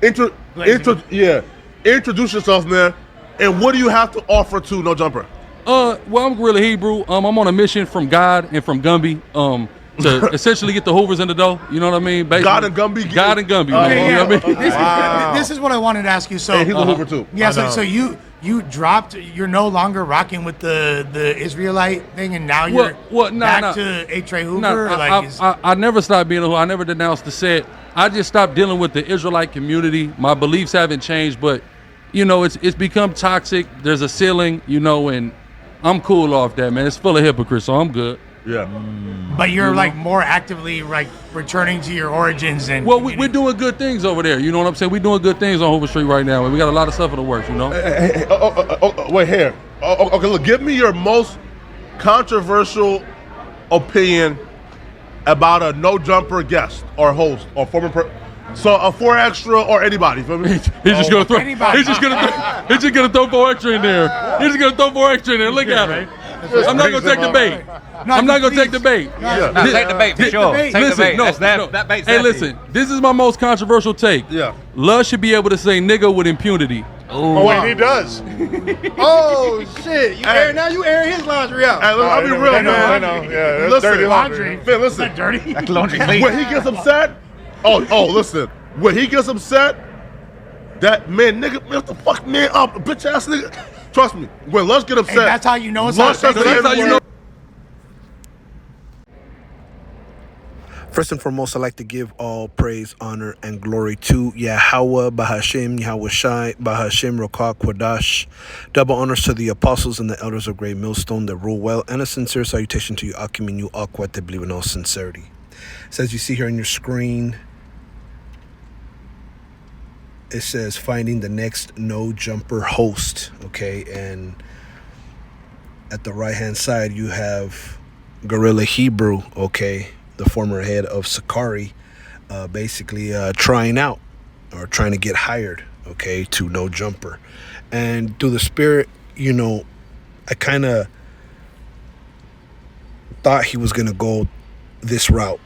Introduce yourself, man. And what do you have to offer to No Jumper? Well, I'm Gorilla Hebrew. I'm on a mission from God and from Gumby. To essentially get the Hoovers in the dough. You know what I mean? Basically, God and Gumby. God and Gumby. Man, you know what I mean? This is what I wanted to ask you. So he's a Hoover too. Yeah. So you dropped. You're no longer rocking with the Israelite thing, and now you're back to A. Trey Hoover. I never stopped being a Hoover. I never denounced the set. I just stopped dealing with the Israelite community. My beliefs haven't changed, but it's become toxic. There's a ceiling, and I'm cool off that, man. It's full of hypocrites, so I'm good. Yeah. But you're more actively returning to your origins and. Well, we're doing good things over there. You know what I'm saying? We're doing good things on Hoover Street right now, and we got a lot of stuff in the works. Wait here. Okay, look. Give me your most controversial opinion about a No Jumper guest or host or former. So a 4 extra or anybody. Feel me? He's just gonna throw. Anybody. He's just gonna throw 4 extra in there. He's just gonna throw 4 extra in there. Look at him. I'm not gonna take the bait. I'm not gonna take the bait. No, take the bait for sure. Take the bait. That bait's Hey, listen. This is my most controversial take. Yeah. Love should be able to say nigga with impunity. Oh, wait, he does. Oh shit! You airing his laundry out. Hey, I'll be real, man. I know. Yeah, that's dirty laundry. Man, listen. Dirty. Laundry clean. When he gets upset, listen. When he gets upset, that man, nigga, what the fuck, man, up, bitch ass nigga. Trust me, when Lush get upset, Hey, that's how you know it's Lush not. that's how you know. First and foremost, I'd like to give all praise, honor, and glory to Yahweh, Bahashim, Yahweh Shai, Bahashim, Rokah, Quadash. Double honors to the apostles and the elders of Great Millstone that rule well, and a sincere salutation to you, Akim, you Aquat, that believe in all sincerity. So as you see here on your screen, it says finding the next No Jumper host, okay? And at the right-hand side, you have Gorilla Hebrew, okay? The former head of Sakari, basically trying out or trying to get hired, okay, to No Jumper. And through the spirit, I kind of thought he was going to go this route,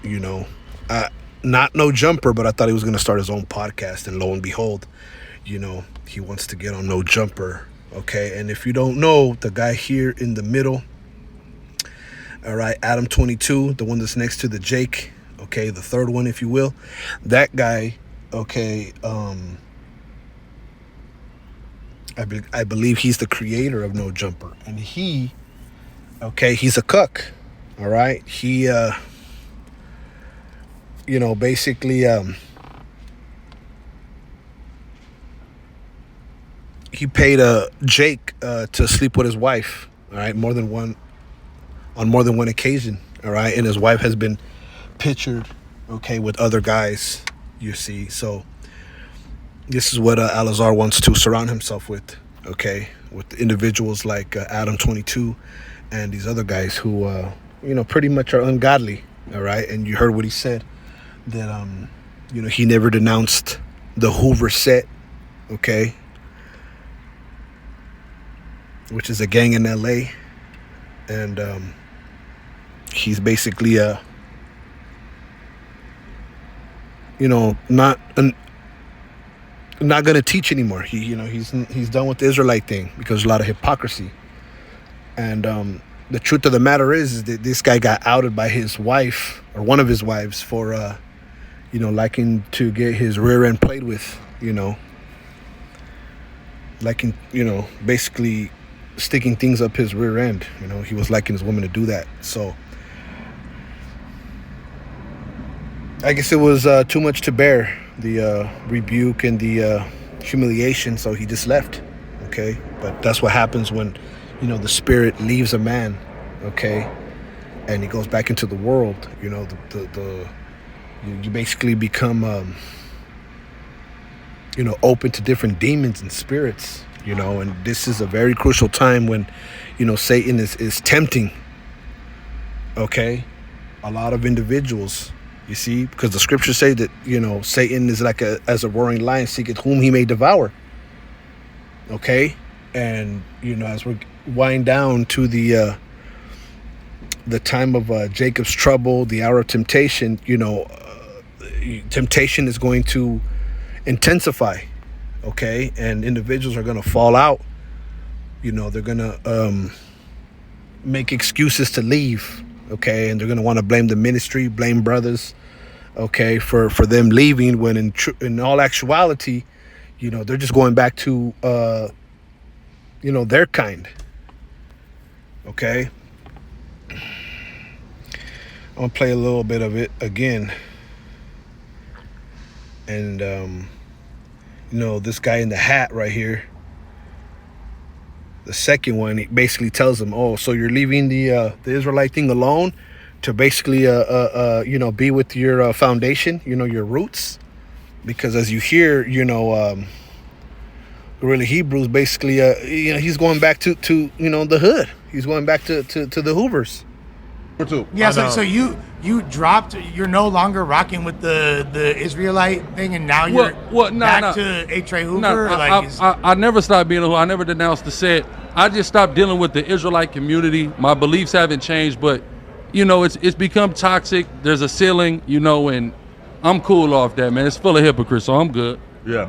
not No Jumper, but I thought he was going to start his own podcast. And lo and behold, he wants to get on No Jumper, okay? And if you don't know, the guy here in the middle, all right, Adam 22, the one that's next to the Jake, okay, the third one, if you will. That guy, okay, I believe he's the creator of No Jumper. And he's a cuck, all right? He, basically, he paid Jake to sleep with his wife, all right, on more than one occasion, all right? And his wife has been pictured, okay, with other guys, you see. So this is what Alazar wants to surround himself with, okay, with individuals like Adam 22 and these other guys who, pretty much are ungodly, all right? And you heard what he said, that, he never denounced the Hoover set, okay, which is a gang in L.A., and he's basically not gonna teach anymore. He's done with the Israelite thing because there's a lot of hypocrisy. And the truth of the matter is that this guy got outed by his wife, or one of his wives, for liking to get his rear end played with, liking, basically sticking things up his rear end. He was liking his woman to do that. So I guess it was too much to bear, the rebuke and the humiliation, so he just left, okay? But that's what happens when, the spirit leaves a man, okay? And he goes back into the world, you basically become, open to different demons and spirits, and this is a very crucial time when, Satan is tempting, okay, a lot of individuals. You see, because the scriptures say that, Satan is like as a roaring lion, seeketh whom he may devour. Okay? And, as we wind down to the time of Jacob's trouble, the hour of temptation, temptation is going to intensify, okay? And individuals are going to fall out. They're going to make excuses to leave, okay? And they're going to want to blame the ministry, blame brothers, okay, for them leaving, when in all actuality, they're just going back to, their kind, okay? I'm going to play a little bit of it again. And, this guy in the hat right here, the second one, he basically tells them, oh, so you're leaving the Israelite thing alone to basically, be with your foundation, your roots. Because as you hear, really Hebrews basically, he's going back to the hood. He's going back to the Hoovers. Yeah, so you dropped. You're no longer rocking with the Israelite thing, and now you're back to A. Trey Hoover. I never stopped being a Hoover. I never denounced the set. I just stopped dealing with the Israelite community. My beliefs haven't changed, but it's become toxic. There's a ceiling, and I'm cool off that, man. It's full of hypocrites, so I'm good. Yeah.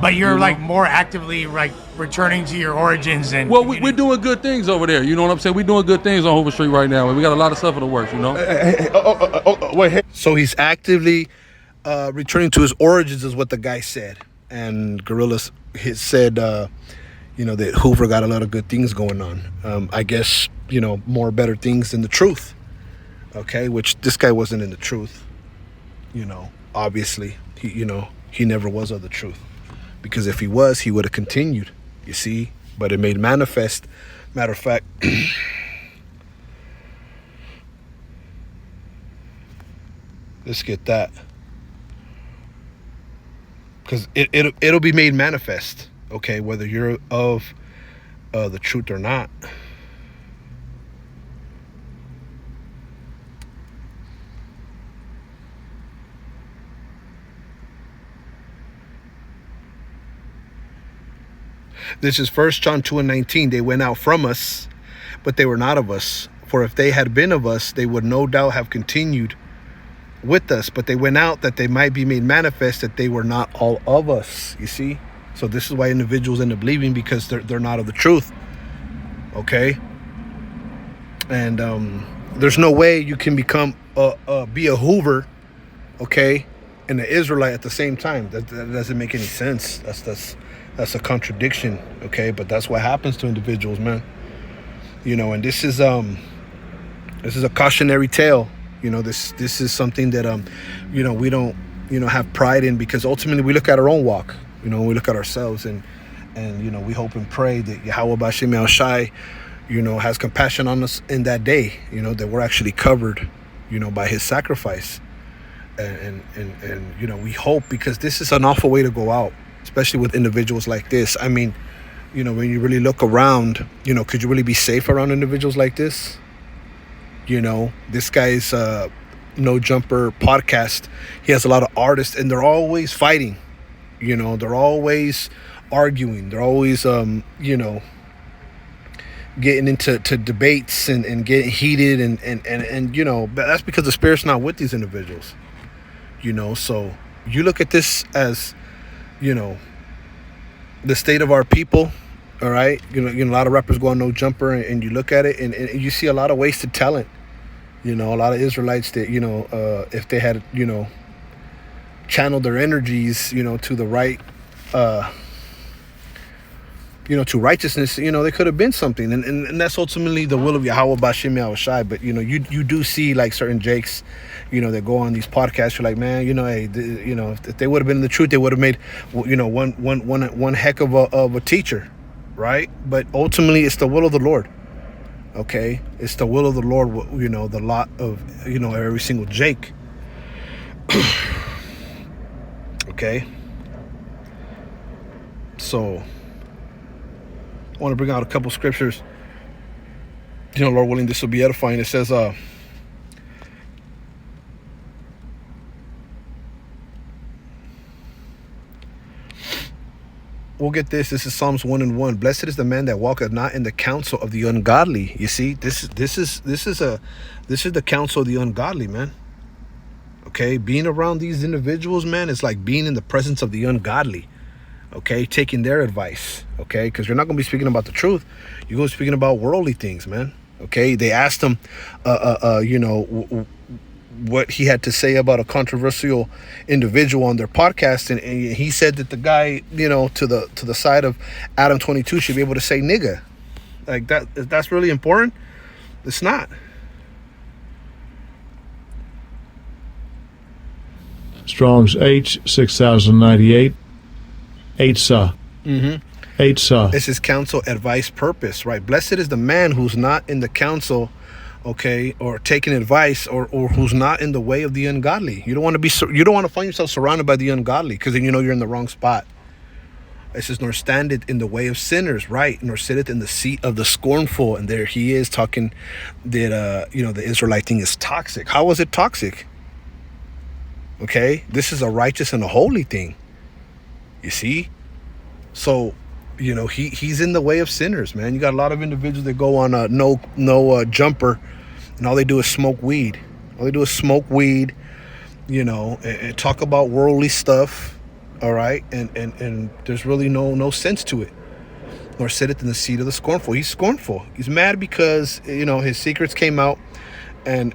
But you're more actively returning to your origins and. Well, we're doing good things over there. You know what I'm saying? We're doing good things on Hoover Street right now, and we got a lot of stuff in the works. So he's actively returning to his origins, is what the guy said. And Gorillas said, that Hoover got a lot of good things going on. I guess more better things than the truth. Okay, which this guy wasn't in the truth. Obviously, he never was of the truth, because if he was, he would have continued, you see. But it made manifest. Matter of fact, let's get that, because it'll be made manifest, okay, whether you're of the truth or not. This is 1 John 2:19. They went out from us, but they were not of us. For if they had been of us, they would no doubt have continued with us. But they went out that they might be made manifest that they were not all of us. You see? So this is why individuals end up leaving, because they're not of the truth. Okay? And there's no way you can be a Hoover, okay, and an Israelite at the same time. That doesn't make any sense. That's a contradiction, okay? But that's what happens to individuals, man. And this is a cautionary tale. This is something that we don't have pride in, because ultimately we look at our own walk. We look at ourselves and we hope and pray that Yahweh B'Shem Yahushai, has compassion on us in that day. That we're actually covered, by His sacrifice, and we hope, because this is an awful way to go out. Especially with individuals like this. I mean, when you really look around, could you really be safe around individuals like this? This guy's No Jumper podcast, he has a lot of artists, and they're always fighting. They're always arguing. They're always, getting into debates and getting heated. And that's because the Spirit's not with these individuals. So you look at this as, the state of our people, all right? A lot of rappers go on No Jumper, and you look at it, and you see a lot of wasted talent. A lot of Israelites that, if they had, channeled their energies, to the right, to righteousness, they could have been something. And that's ultimately the will of Yahweh B'Shem Yahushai. But, you do see like certain Jakes, that go on these podcasts. You're like, man, hey, if they would have been in the truth, they would have made, one heck of a teacher, right? But ultimately, it's the will of the Lord. Okay, it's the will of the Lord. The lot of every single Jake. Okay. So I want to bring out a couple scriptures. Lord willing, this will be edifying. It says, we'll get this. This is Psalms 1:1. Blessed is the man that walketh not in the counsel of the ungodly. You see, this is the counsel of the ungodly, man. Okay, being around these individuals, man, is like being in the presence of the ungodly. Okay, taking their advice. Okay, because you're not going to be speaking about the truth. You're going to be speaking about worldly things, man. Okay, they asked him, what he had to say about a controversial individual on their podcast, and he said that the guy, to the side of Adam 22 should be able to say nigga. Like that's really important. It's not. Strong's H 6098. Eitzah. Eitzah. This is counsel, advice, purpose, right? Blessed is the man who's not in the counsel, okay, or taking advice, or who's not in the way of the ungodly. You don't want to find yourself surrounded by the ungodly, because then you're in the wrong spot. It says, nor standeth in the way of sinners, right? Nor sitteth in the seat of the scornful. And there he is talking that the Israelite thing is toxic. How was it toxic? Okay, this is a righteous and a holy thing. You see? So, he's in the way of sinners, man. You got a lot of individuals that go on a no jumper, and all they do is smoke weed. And talk about worldly stuff. All right, and there's really no sense to it. Nor sitteth in the seat of the scornful. He's scornful. He's mad because his secrets came out, and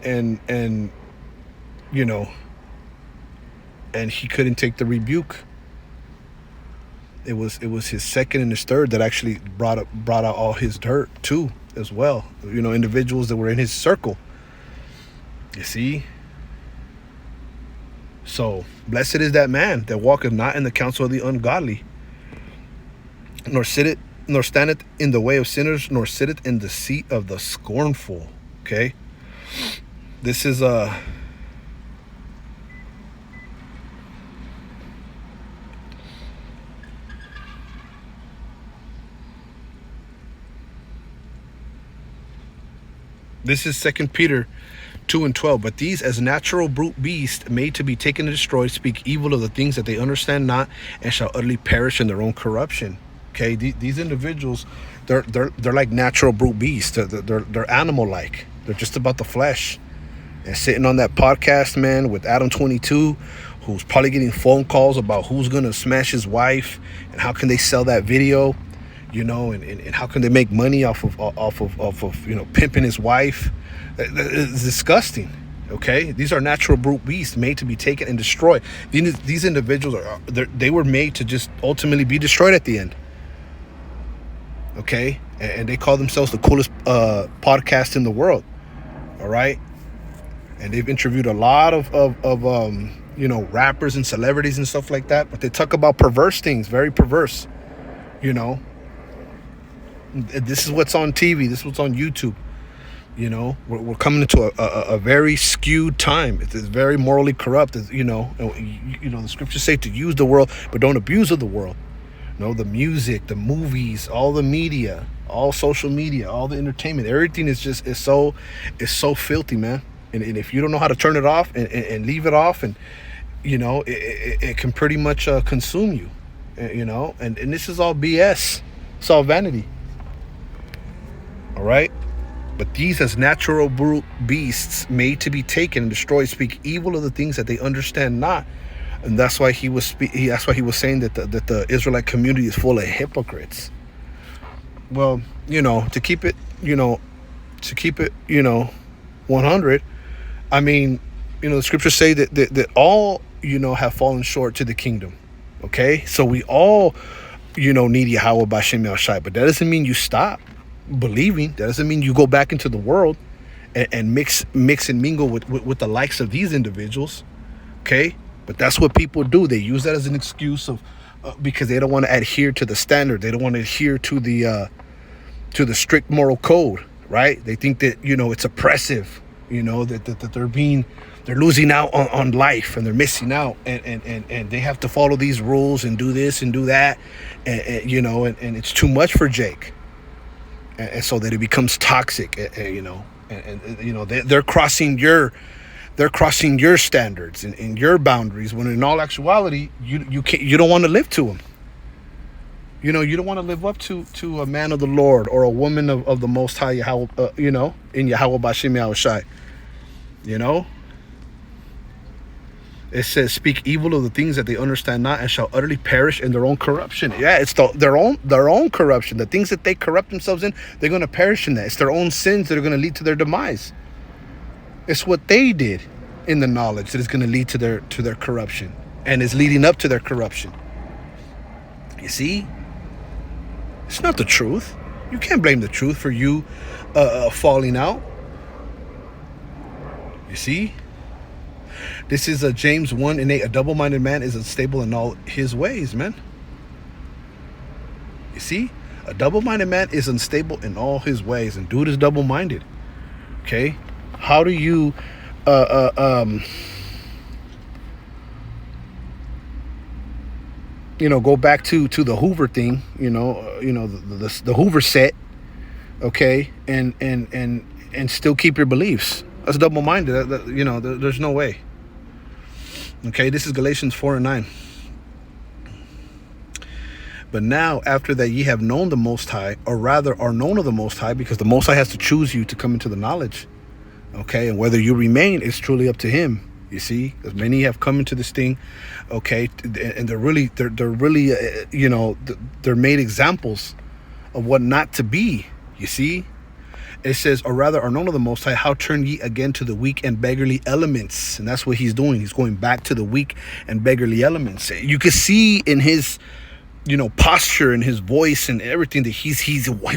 he couldn't take the rebuke. It was his second and his third that actually brought out all his dirt too, as well. Individuals that were in his circle. You see. So blessed is that man that walketh not in the counsel of the ungodly, nor standeth in the way of sinners, nor sitteth in the seat of the scornful. Okay, this is This is 2 Peter 2:12. But these, as natural brute beasts, made to be taken and destroyed, speak evil of the things that they understand not, and shall utterly perish in their own corruption. Okay, these individuals, they're like natural brute beasts. They're animal-like. They're just about the flesh. And sitting on that podcast, man, with Adam 22, who's probably getting phone calls about who's gonna smash his wife and how can they sell that video. And how can they make money off of pimping his wife? It's disgusting. Okay, these are natural brute beasts made to be taken and destroyed. These individuals they were made to just ultimately be destroyed at the end. Okay, and they call themselves the coolest podcast in the world. All right, and they've interviewed a lot of rappers and celebrities and stuff like that, but they talk about perverse things, very perverse. This is what's on TV. This is what's on YouTube. We're coming into a very skewed time. It's very morally corrupt. The scriptures say to use the world, but don't abuse of the world. The music, the movies, all the media, all social media, all the entertainment, everything is so filthy, man. And if you don't know how to turn it off and leave it off, and it can pretty much consume you. And this is all BS. It's all vanity. All right, but these, as natural brute beasts made to be taken and destroyed, speak evil of the things that they understand not, and that's why he was saying that the Israelite community is full of hypocrites. Well, to keep it 100. I mean, the scriptures say that all have fallen short to the kingdom. Okay, so we all need Yahweh B'Shem Yahushai, but that doesn't mean you stop believing. That doesn't mean you go back into the world and mix and mingle with the likes of these individuals. Okay, but that's what people do. They use that as an excuse of because they don't want to adhere to the standard. They don't want to adhere to the strict moral code, right? They think that it's oppressive. That they're losing out on life, and they're missing out, and they have to follow these rules and do this and do that, and it's too much for Jake. And so that it becomes toxic, they're crossing your standards and your boundaries, when in all actuality you don't want to live to them. You don't want to live up to a man of the Lord or a woman of the Most High Yahweh, in Yahweh B'Shem Yahushai. It says, "Speak evil of the things that they understand not, and shall utterly perish in their own corruption." Yeah, it's their own corruption. The things that they corrupt themselves in, they're going to perish in that. It's their own sins that are going to lead to their demise. It's what they did in the knowledge that is going to lead to their corruption, and is leading up to their corruption. You see, it's not the truth. You can't blame the truth for you falling out. You see, this is a James 1:8. A double-minded man is unstable in all his ways, man. You see, a double-minded man is unstable in all his ways, and dude is double-minded. Okay, how do you go back to the Hoover thing, the Hoover set, okay, and still keep your beliefs? That's double-minded. There's no way. Okay, this is Galatians 4:9. But now, after that ye have known the Most High, or rather are known of the Most High, because the Most High has to choose you to come into the knowledge. Okay, and whether you remain is truly up to Him. You see, as many have come into this thing, okay, and they're really, they're made examples of what not to be. You see, it says, or rather are known of the Most High, how turn ye again to the weak and beggarly elements? And that's what he's doing. He's going back to the weak and beggarly elements. You can see in his, posture and his voice and everything that he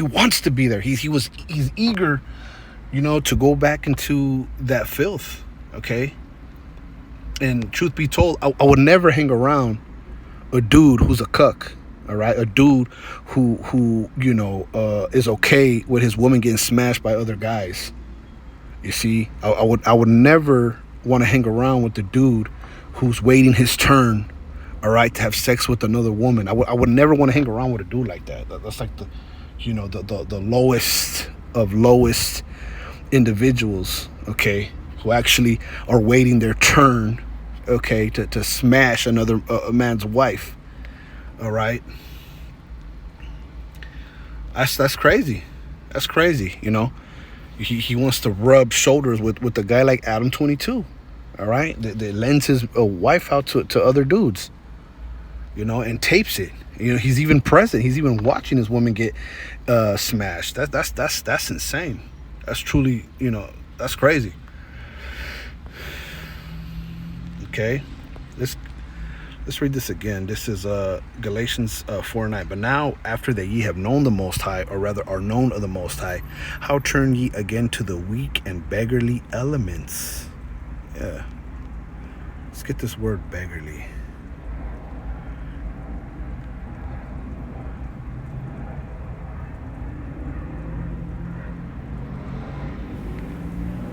wants to be there. He's eager, to go back into that filth. Okay. And truth be told, I would never hang around a dude who's a cuck. All right, a dude who is okay with his woman getting smashed by other guys. You see, I would never want to hang around with the dude who's waiting his turn, all right, to have sex with another woman. I would never want to hang around with a dude like that. That's like the lowest of lowest individuals, okay, who actually are waiting their turn, okay, to smash another man's wife. All right, that's crazy. That's crazy. He wants to rub shoulders with a guy like Adam 22. All right, that lends his wife out to other dudes. And tapes it. He's even present. He's even watching his woman get smashed. That's insane. That's truly, that's crazy. Okay, Let's read this again. This is Galatians 4:9. But now, after that ye have known the Most High, or rather are known of the Most High, how turn ye again to the weak and beggarly elements? Yeah. Let's get this word beggarly.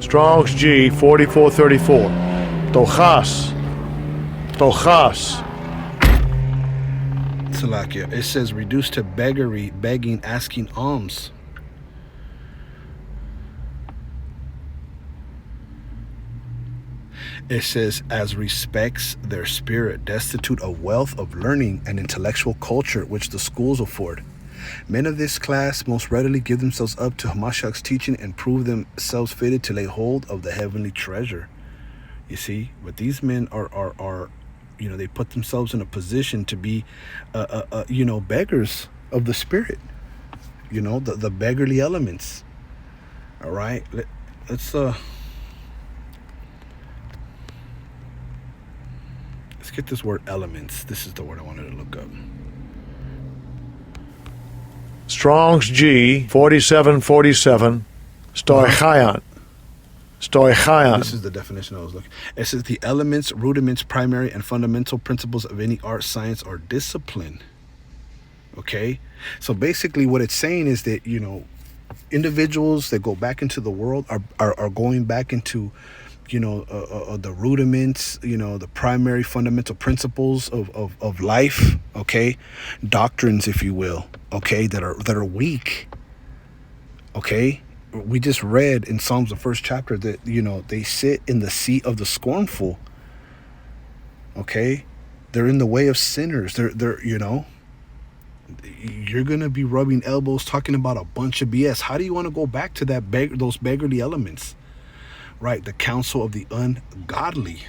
Strong's G 4434. Tochas. Salakia. It says reduced to beggary, begging, asking alms. It says as respects their spirit, destitute of wealth, of learning, and intellectual culture, which the schools afford. Men of this class most readily give themselves up to Hamashiach's teaching and prove themselves fitted to lay hold of the heavenly treasure. You see, but these men are they put themselves in a position to be, beggars of the spirit. The beggarly elements. All right, let's get this word elements. This is the word I wanted to look up. Strong's G 4747. Stoichion. This is the definition I was looking. It says the elements, rudiments, primary, and fundamental principles of any art, science, or discipline. Okay, so basically, what it's saying is that individuals that go back into the world are going back into the rudiments, the primary fundamental principles of life. Okay, doctrines, if you will. Okay, that are weak. Okay. We just read in Psalms, the first chapter, that they sit in the seat of the scornful. Okay, they're in the way of sinners. They're you're gonna be rubbing elbows, talking about a bunch of BS. How do you want to go back to those beggarly elements, right? The counsel of the ungodly.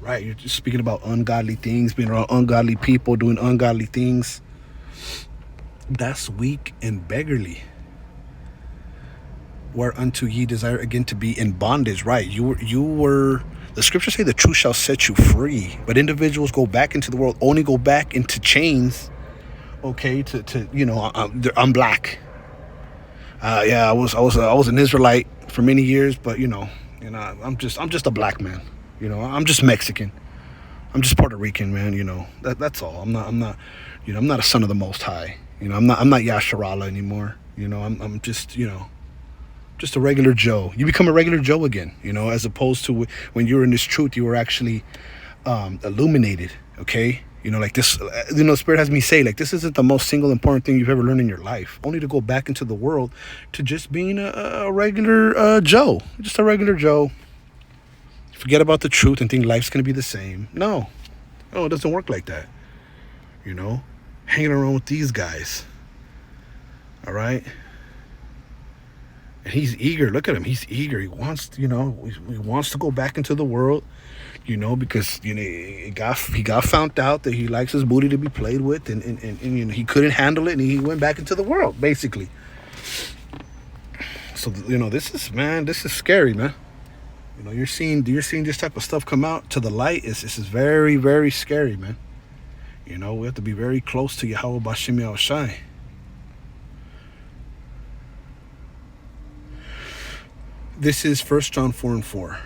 right? You're just speaking about ungodly things, being around ungodly people, doing ungodly things. That's weak and beggarly. Whereunto ye desire again to be in bondage, right? You were. The scriptures say the truth shall set you free, but individuals go back into the world, only go back into chains. Okay, to I'm black. Yeah, I was an Israelite for many years, but I'm just a black man. I'm just Mexican. I'm just Puerto Rican, man. That's all. I'm not I'm not a son of the Most High. I'm not Yasharallah anymore. I'm just just a regular Joe. You become a regular Joe again, as opposed to when you were in this truth, you were actually illuminated, okay? Like this, Spirit has me say, like, this isn't the most single important thing you've ever learned in your life, only to go back into the world to just being a regular Joe, just a regular Joe. Forget about the truth and think life's going to be the same. No, it doesn't work like that, hanging around with these guys, all right? And he's eager. Look at him. He's eager. He wants, he wants to go back into the world, because he got found out that he likes his booty to be played with, and he couldn't handle it, and he went back into the world, basically. So this is scary, man. You're seeing this type of stuff come out to the light. This is very, very scary, man. We have to be very close to Yahweh Bashim Yahushai. This is 1 John 4:4.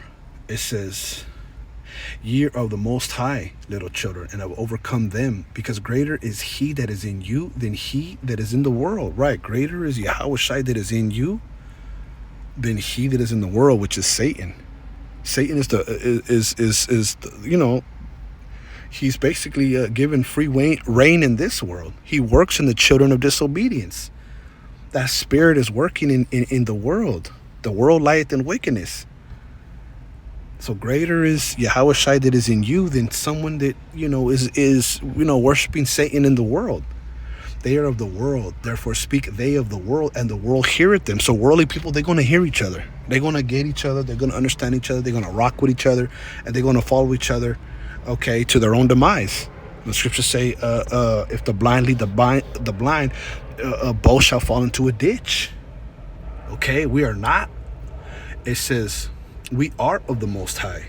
It says, "Ye are of the Most High, little children, and have overcome them, because greater is He that is in you than he that is in the world." Right? Greater is Yahweh Shai that is in you than he that is in the world, which is Satan. Satan is he's basically given free reign in this world. He works in the children of disobedience. That spirit is working in the world. The world lieth in wickedness. So greater is Yahweh Shai that is in you than someone that is worshiping Satan in the world. They are of the world, therefore speak they of the world, and the world heareth them. So worldly people, they're going to hear each other. They're going to get each other. They're going to understand each other. They're going to rock with each other, and they're going to follow each other, okay, to their own demise. The scriptures say, if the blind lead the blind, both shall fall into a ditch. Okay, we are not. It says, we are of the Most High.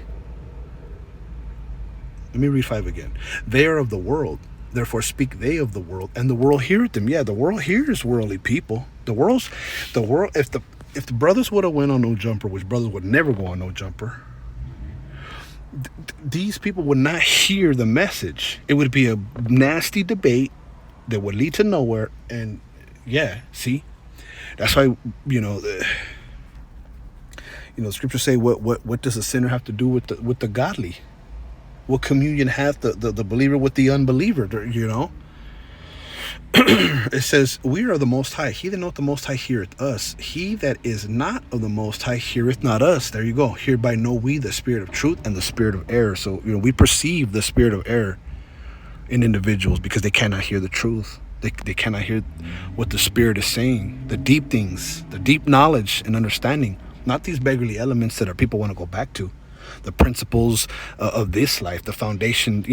Let me read 5 again. They are of the world, therefore speak they of the world, and the world heareth them. Yeah, the world hears worldly people. The world. If the brothers would have went on No Jumper, which brothers would never go on No Jumper, these people would not hear the message. It would be a nasty debate that would lead to nowhere. And yeah, see. That's why, scriptures say, what does a sinner have to do with the godly? What communion hath the believer with the unbeliever? It says, we are the Most High. He that knoweth the Most High heareth us. He that is not of the Most High heareth not us. There you go. Hereby know we the spirit of truth and the spirit of error. So we perceive the spirit of error in individuals because they cannot hear the truth. They cannot hear what the Spirit is saying, the deep things, the deep knowledge and understanding, not these beggarly elements that our people want to go back to, the principles of this life, the foundation,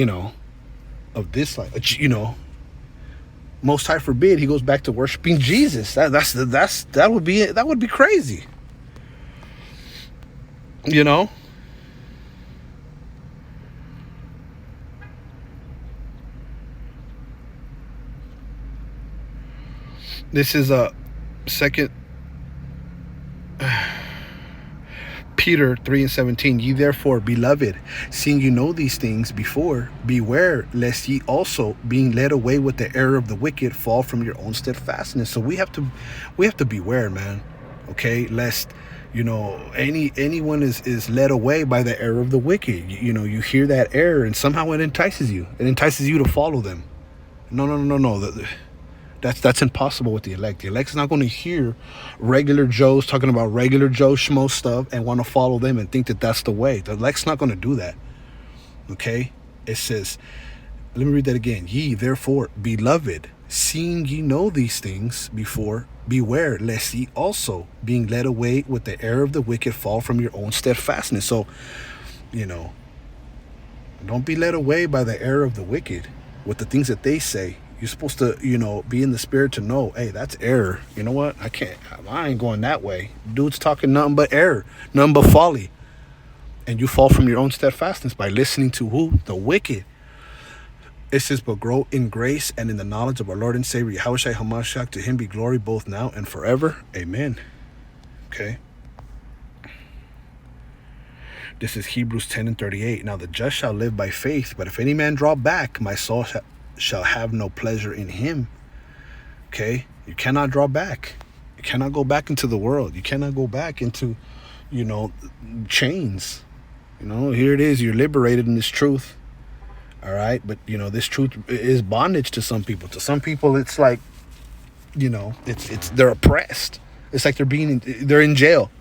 of this life. Most High forbid he goes back to worshiping Jesus. That would be crazy. This is a second Peter 3:17. Ye therefore, beloved, seeing you know these things before, beware lest ye also, being led away with the error of the wicked, fall from your own steadfastness. So we have to beware, man. Okay, lest anyone is led away by the error of the wicked. You hear that error and somehow it entices you. It entices you to follow them. No. That's impossible with the elect. The elect's not going to hear regular Joes talking about regular Joe schmo stuff and want to follow them and think that that's the way. The elect's not going to do that. Okay? It says, let me read that again. Ye, therefore, beloved, seeing ye know these things before, beware lest ye also, being led away with the error of the wicked, fall from your own steadfastness. So, Don't be led away by the error of the wicked with the things that they say. You're supposed to, be in the spirit to know, hey, that's error. You know what? I ain't going that way. Dude's talking nothing but error, nothing but folly. And you fall from your own steadfastness by listening to who? The wicked. It says, but grow in grace and in the knowledge of our Lord and Savior, Yahushua HaMashiach. To him be glory both now and forever. Amen. Okay. This is Hebrews 10:38. Now the just shall live by faith, but if any man draw back, my soul shall have no pleasure in him. Okay? You cannot draw back. You cannot go back into the world. You cannot go back into, chains. Here it is. You're liberated in this truth. All right? But, this truth is bondage to some people. To some people, it's like, they're oppressed. It's like they're in jail.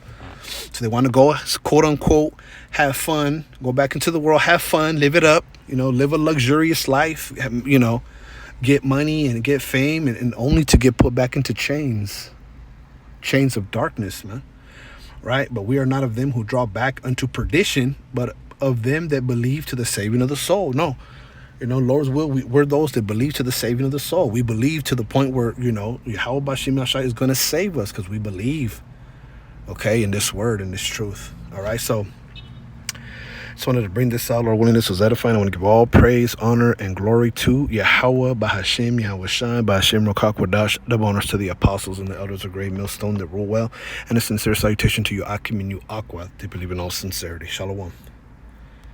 So they want to go, quote unquote, have fun, go back into the world, have fun, live it up, live a luxurious life, get money and get fame, and only to get put back into chains of darkness, man. Right? But we are not of them who draw back unto perdition, but of them that believe to the saving of the soul. No, Lord's will, we're those that believe to the saving of the soul. We believe to the point where, Yahweh Bashim Yashai is going to save us because we believe. Okay, in this word, in this truth. All right, so just wanted to bring this out. Lord willing, this was edifying. I want to give all praise, honor, and glory to Yahweh, Bahashim, Yahweh Shai, Bahashim, Rokak, Wadash. Double honors to the apostles and the elders of Great Millstone that rule well. And a sincere salutation to you, Akim and you, Aqua. They believe in all sincerity. Shalom.